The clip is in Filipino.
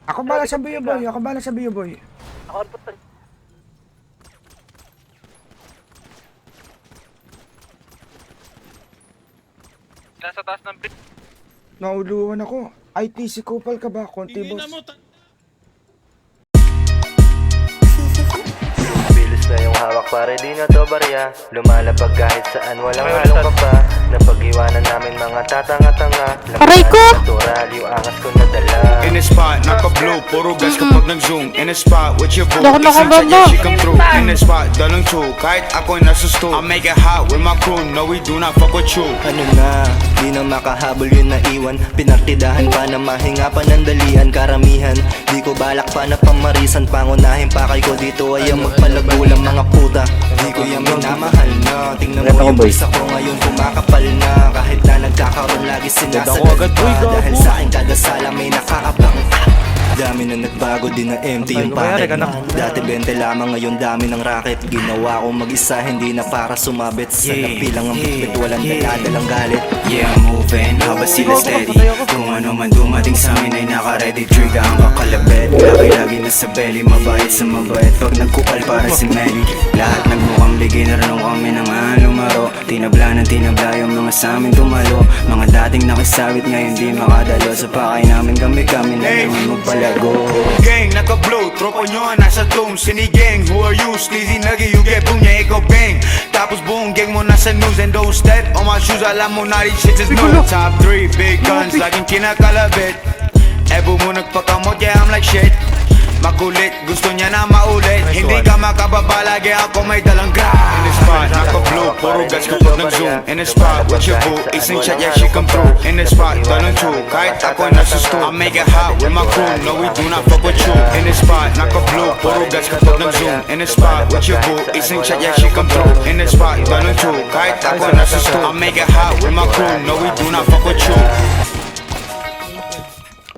Ako bala sa Bio Boy, ako bala sa Bio Boy. Ako ang puto. Nasa taas ng bridge. Nauluhan ako. ITC Kupal ka ba? Konti boss. Bilis na yung hawak pare di na to barya. Lumalapag kahit saan walang halong ka pa. Napag-iwanan namin mga tatanga-tanga. Aray ko! Natural yung angas ko nadala. In the spot, naka-blue, puro gas kapag nag-zoom. In the spot, with your boo, Dako isang nakababa. sadya, she come through. In the spot, dalang two, kahit ako'y nasa stool. I make it hot with my crew, no we do not fuck with you. Ano na, di na makahabol yun naiwan. Pinartidahan pa na mahinga pa ng dalian. Karamihan, di ko balak pa na pamarisan. Pangunahin pa kay ko dito ay ang magpalagulang mga puta. Di ko yung minamahal na. Tingnan mo yung isa ko ngayon kumakapal na. Kahit na nagkakaroon lagi sinasagal pa. Dahil sa akin kada sala may nakakabang. Dami na nagbago, di na empty yung pocket. Dati 20 lamang, ngayon dami ng racket. Ginawa ko mag-isa, hindi na para sumabit. Sa napilang ang bitbit, walang daladalang galit. Yeah, I'm moving, habang sila steady. Kung ano man dumating sa amin ay naka-ready. Trigger ang kakalabit, lagi-lagi na sa belly. Mabait sa mabait, pag nagkukal para si Melly. Lahat nagmukhang ligay, naranong kami ng lumaro. Tinabla ng tinabla yung mga sa amin tumalo. Mga dating nakisawit ngayon di makadalo. Sa pakay namin kami na naman magpalago. Gang, naka-blow, tropa nyo nasa tone. Sinigang, who are you? Sleazy nugget, you get boom, yeah, ikaw bang. Tapos buong gang mo nasa news. And don't step on my shoes, alam mo na these shit is new. Top 3, big guns, laging kinakalabit. Ebo mo nagpakamot, yeah, I'm like shit. Makulit, gusto niya na maulit. Hindi ka makababa, lagi ako may dalang gra. In the spot, naka-blue, puro gas kapag nag-zoom. In the spot, with your boo, isang chat, yeah, she come through. In the spot, dalang true, kahit ako'y nasa stool. I make it hot with my crew, no we do not fuck with you. In the spot, naka-blue, puro gas kapag nag-zoom. In the spot, with your boo, isang chat, yeah, she come through. In the spot, dalang true, kahit ako'y nasa stool. I make it hot with my crew, no we do not fuck